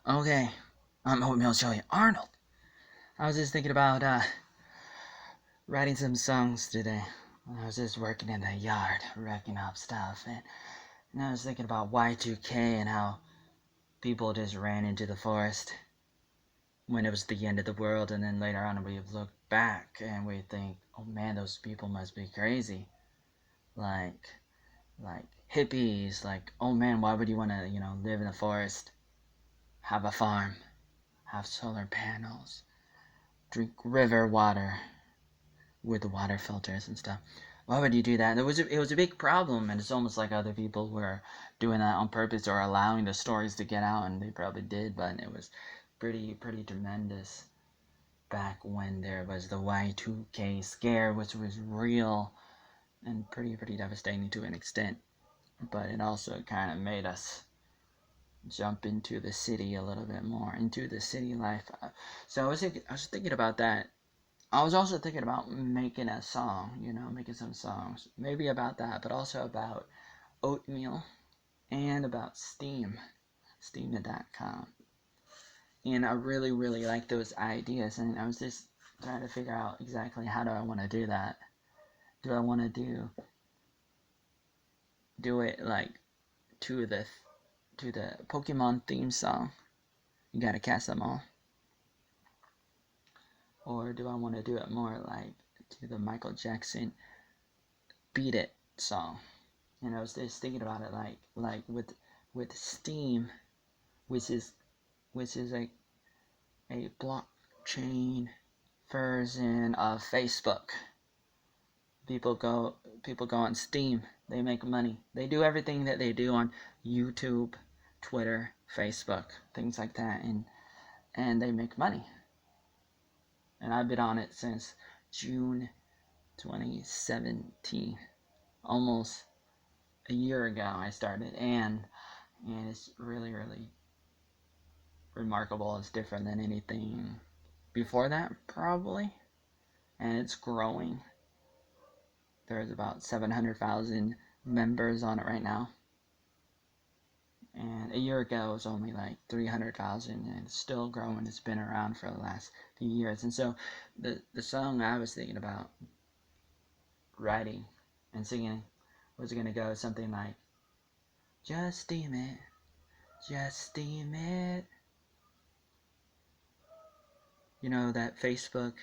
Okay, I'm Oatmeal Joey Arnold. I was just thinking about writing some songs today. I was just working in the yard, wrecking up stuff, and I was thinking about Y2K and how people just ran into the forest when it was the end of the world, and then later on we look back and we think, oh man, those people must be crazy. Like, like hippies, like, oh man, why would you want to, live in the forest, have a farm, have solar panels, drink river water with the water filters and stuff. Why would you do that? It was a big problem, and it's almost like other people were doing that on purpose or allowing the stories to get out, and they probably did, but it was pretty tremendous back when there was the Y2K scare, which was real and pretty devastating to an extent. But it also kind of made us jump into the city a little bit more, into the city life. So I was thinking about that. I was also thinking about making a song, making some songs, maybe about that, but also about Oatmeal and about Steam.com. And I really like those ideas, and I was just trying to figure out exactly how do I want to do that. Do I want to do it like to the Pokemon theme song? You gotta catch them all. Or do I want to do it more like to the Michael Jackson Beat It song? And I was just thinking about it like with Steam, which is a blockchain version of Facebook. People go on Steam. They make money. They do everything that they do on YouTube, Twitter, Facebook, things like that, and they make money. And I've been on it since June 2017, almost a year ago I started, and it's really remarkable. It's different than anything before that, probably, and it's growing. There's about 700,000 members on it right now, and a year ago it was only like 300,000, and it's still growing. It's been around for the last few years. And so the song I was thinking about writing and singing was going to go something like, just steam it, just steam it. You know that Facebook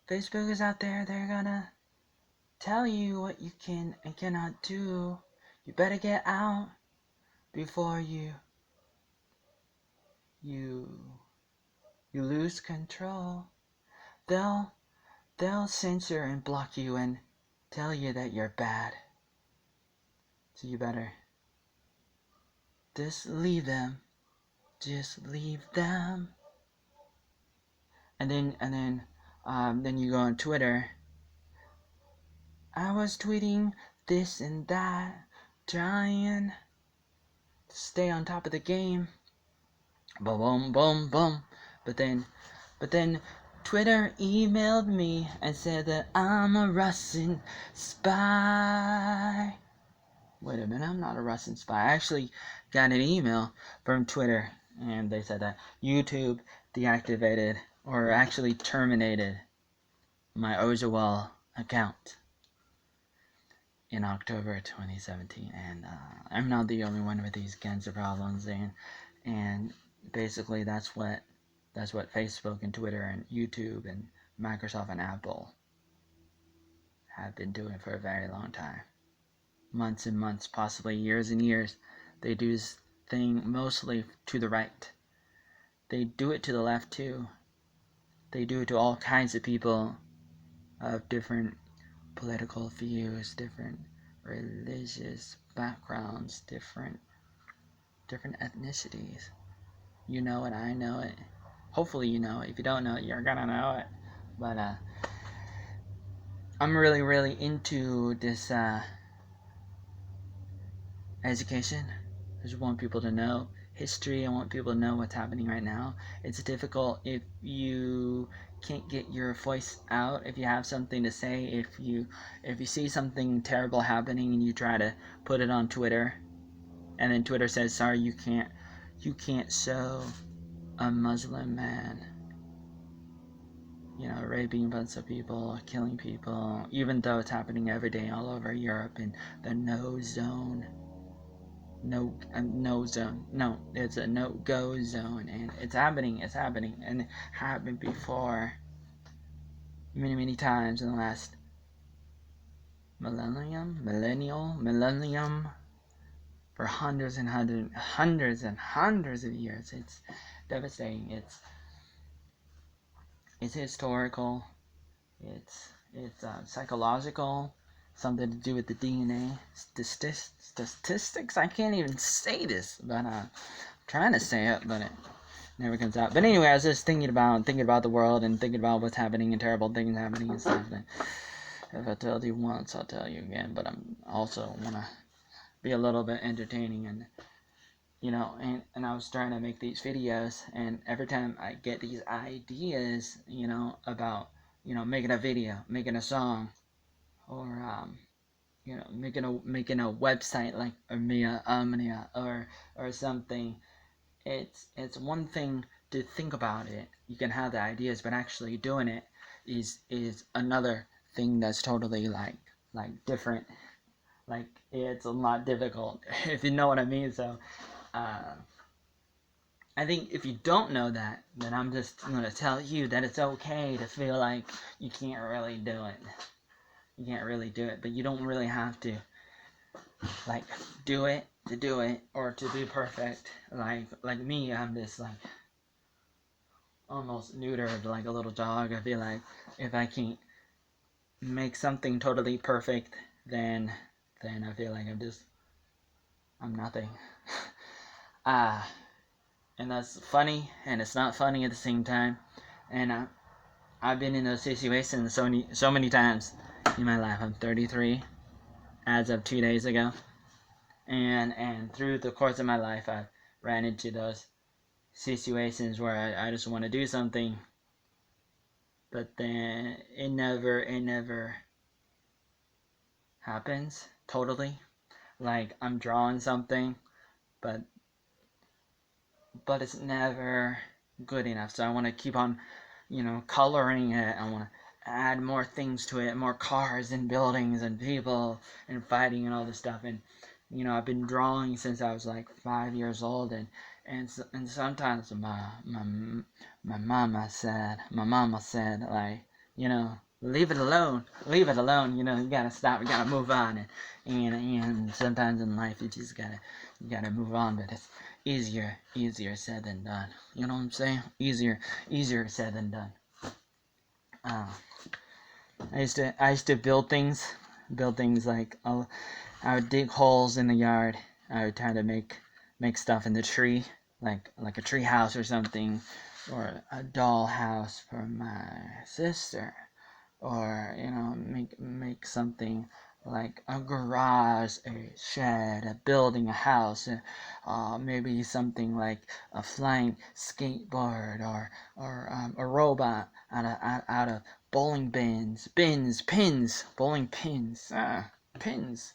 is out there. They're gonna tell you what you can and cannot do. You better get out before you lose control. They'll censor and block you and tell you that you're bad. So you better just leave them. Just leave them. And then you go on Twitter. I was tweeting this and that, trying to stay on top of the game. Boom, boom, boom, boom. But then Twitter emailed me and said that I'm a Russian spy. Wait a minute, I'm not a Russian spy. I actually got an email from Twitter, and they said that YouTube deactivated, or actually terminated, my Ojawal account in October 2017, and I'm not the only one with these kinds of problems, and basically that's what Facebook and Twitter and YouTube and Microsoft and Apple have been doing for a very long time. Months and months, possibly years and years. They do this thing mostly to the right. They do it to the left too. They do it to all kinds of people of different political views, different religious backgrounds, different ethnicities. You know it, I know it. Hopefully you know it. If you don't know it, you're gonna know it. But I'm really into this education. I just want people to know history. I want people to know what's happening right now. It's difficult if you can't get your voice out, if you have something to say, if you see something terrible happening and you try to put it on Twitter, and then Twitter says, sorry, you can't you can't show a Muslim man, you know, raping a bunch of people, killing people, even though it's happening every day all over Europe in the no zone. No zone. No, it's a no-go zone, and it's happening, and it happened before many times in the last millennium, for hundreds and hundreds of years. It's devastating. It's historical. It's psychological. Something to do with the DNA. Statistics. I can't even say this, but I'm trying to say it, but it never comes out. But anyway, I was just thinking about the world and thinking about what's happening and terrible things happening and stuff. And if I told you once, I'll tell you again. But I'm also wanna be a little bit entertaining, and you know, and I was trying to make these videos, and every time I get these ideas, you know, about, you know, making a video, making a song, or you know, making a website like Omnia or something. It's one thing to think about it. You can have the ideas, but actually doing it is another thing that's totally like different. Like, it's a lot difficult, if you know what I mean. So I think if you don't know that, then I'm just going to tell you that it's okay to feel like you can't really do it. You can't really do it, but you don't really have to, like, do it to do it or to be perfect. Like me, I'm just, like, almost neutered like a little dog. I feel like if I can't make something totally perfect, then I feel like I'm nothing. And that's funny, and it's not funny at the same time. And I've been in those situations so many times in my life. I'm 33 as of 2 days ago, and through the course of my life, I've ran into those situations where I just want to do something, but then it never happens totally. Like, I'm drawing something, but it's never good enough. So I want to keep on, you know, coloring it. I want to add more things to it, more cars and buildings and people and fighting and all this stuff. And you know, I've been drawing since I was like 5 years old, and sometimes my mama said, like, you know, leave it alone, you know, you gotta stop, you gotta move on. And sometimes in life you gotta move on, but it's easier said than done. You know what I'm saying? Easier said than done. I used to build things like, I would dig holes in the yard. I would try to make stuff in the tree, like a tree house or something, or a doll house for my sister, or, you know, make something like a garage, a shed, a building, a house, maybe something like a flying skateboard, or a robot out of bowling pins, bowling pins, pins.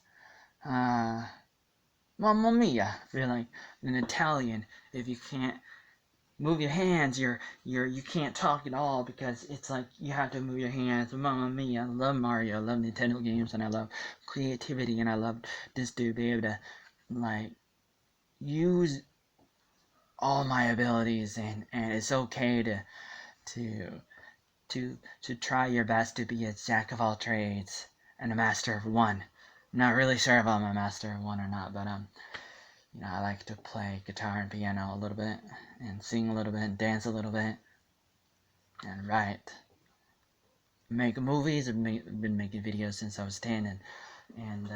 Mamma mia, feel like an Italian. If you can't move your hands, you can't talk at all, because it's like you have to move your hands. Mamma mia. I love Mario, I love Nintendo games, and I love creativity, and I love just to be able to, like, use all my abilities, and it's okay to try your best to be a jack of all trades and a master of one. I'm not really sure if I'm a master of one or not, but you know, I like to play guitar and piano a little bit, and sing a little bit, and dance a little bit, and write. Make movies. I've been making videos since I was 10, and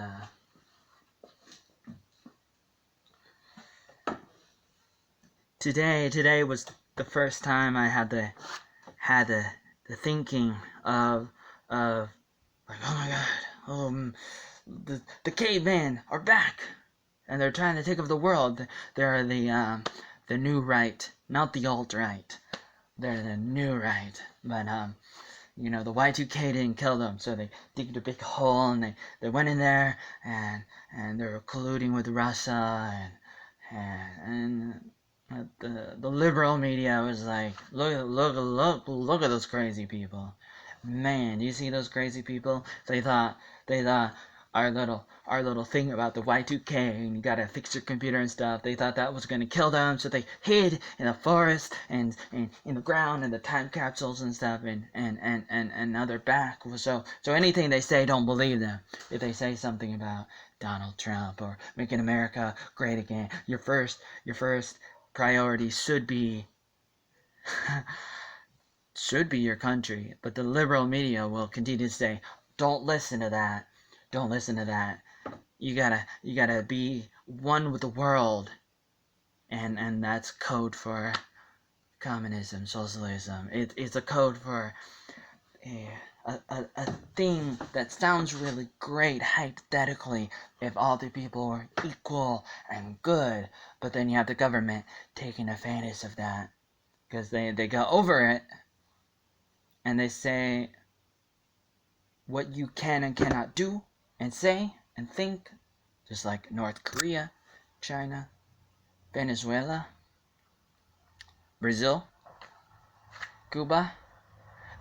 today was the first time I had the thinking of like, oh my god, the cavemen are back, and they're trying to take over the world. They're the new right, not the alt right. They're the new right. But you know, the Y2K didn't kill them, so they digged a big hole, and they went in there, and they were colluding with Russia, and The liberal media was like, look at those crazy people. Man, do you see those crazy people? They thought our little thing about the Y2K and you gotta fix your computer and stuff. They thought that was gonna kill them, so they hid in the forest and in the ground and the time capsules and stuff. And now they're back. So anything they say, don't believe them. If they say something about Donald Trump or making America great again, your first priority should be your country. But the liberal media will continue to say, don't listen to that, don't listen to that, you gotta be one with the world. And that's code for communism, socialism. It's a code for a thing that sounds really great hypothetically if all the people were equal and good, but then you have the government taking advantage of that because they go over it and they say what you can and cannot do and say and think, just like North Korea, China, Venezuela, Brazil, Cuba,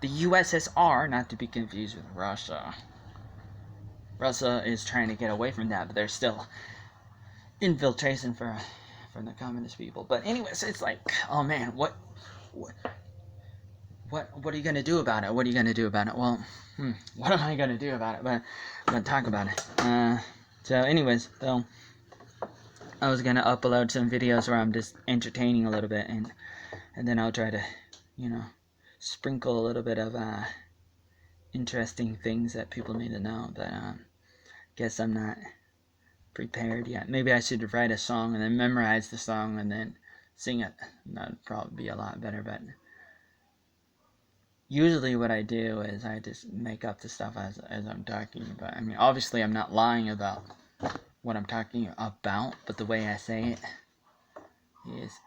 the USSR, not to be confused with Russia. Russia is trying to get away from that, but there's still infiltration from the communist people. But anyways, it's like, oh man, what are you gonna do about it? What are you gonna do about it? Well, what am I gonna do about it? But I'm gonna talk about it. So anyways, so I was gonna upload some videos where I'm just entertaining a little bit, and then I'll try to, sprinkle a little bit of interesting things that people need to know. But guess I'm not prepared yet. Maybe I should write a song and then memorize the song and then sing it. That'd probably be a lot better. But usually what I do is I just make up the stuff as I'm talking about. I mean, obviously I'm not lying about what I'm talking about, but the way I say it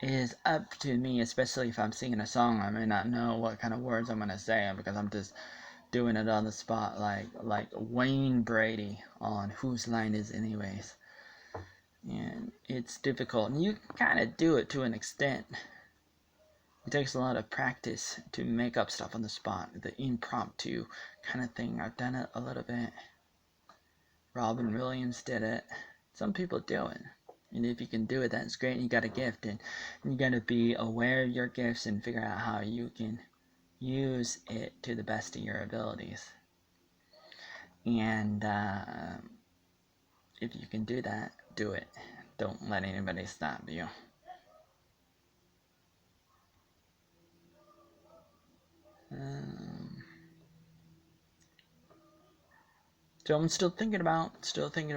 is up to me, especially if I'm singing a song. I may not know what kind of words I'm going to say because I'm just doing it on the spot like Wayne Brady on Whose Line Is It Anyways. And it's difficult, and you kind of do it to an extent. It takes a lot of practice to make up stuff on the spot, the impromptu kind of thing. I've done it a little bit. Robin Williams did it. Some people do it. And if you can do it, that's great. You got a gift, and you got to be aware of your gifts and figure out how you can use it to the best of your abilities. And if you can do that, do it. Don't let anybody stop you. So I'm still thinking about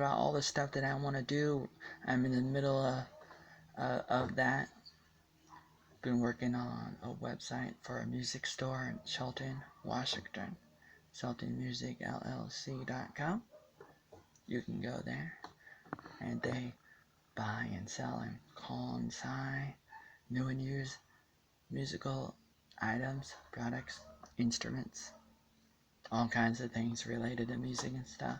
all the stuff that I want to do. I'm in the middle of that. Been working on a website for a music store in Shelton, Washington. SheltonMusicLLC.com. You can go there, and they buy and sell and consign new and used musical items, products, instruments, all kinds of things related to music and stuff.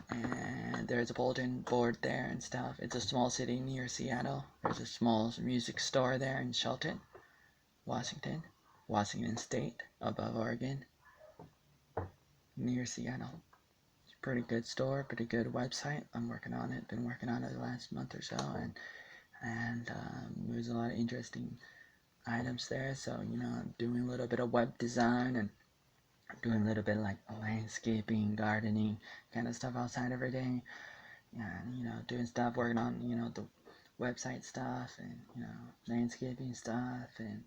And there's a bulletin board there and stuff. It's a small city near Seattle. There's a small music store there in Shelton, Washington State, above Oregon, near Seattle. It's a pretty good store, pretty good website. I'm working on it. Been working on it the last month or so, and there's a lot of interesting items there. So I'm doing a little bit of web design and doing a little bit of like landscaping, gardening kind of stuff outside every day. And doing stuff, working on the website stuff and landscaping stuff, and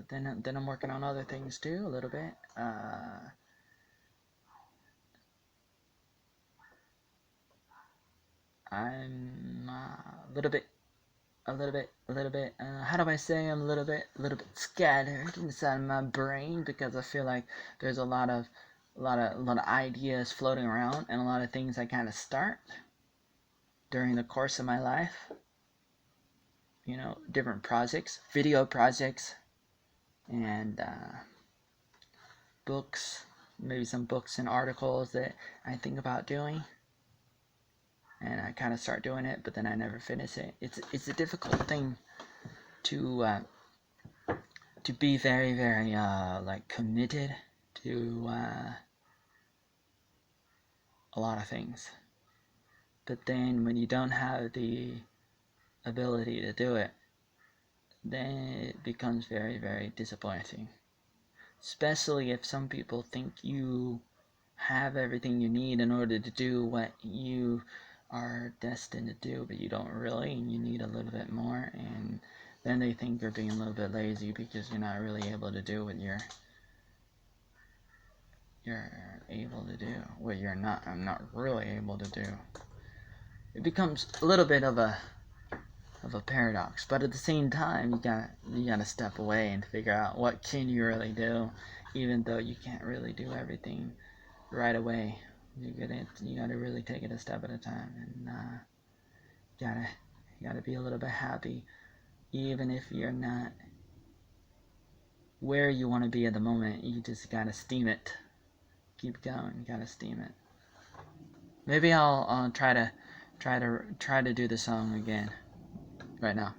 then I'm working on other things too a little bit. I'm a little bit. How do I say? I'm a little bit scattered inside my brain because I feel like there's a lot of ideas floating around and a lot of things I kind of start during the course of my life. Different projects, video projects, and books, maybe some books and articles that I think about doing. and I kind of start doing it, but then I never finish it. It's a difficult thing to be very, very like committed to a lot of things. But then when you don't have the ability to do it, then it becomes very, very disappointing. Especially if some people think you have everything you need in order to do what you are destined to do, but you don't really, and you need a little bit more, and then they think you're being a little bit lazy because you're not really able to do what you're able to do, what I'm not really able to do. It becomes a little bit of a paradox, but at the same time, you gotta step away and figure out what can you really do, even though you can't really do everything right away. You gotta really take it a step at a time, and you gotta be a little bit happy, even if you're not where you want to be at the moment. You just gotta steam it. Keep going. You gotta steam it. Maybe I'll try to do the song again right now.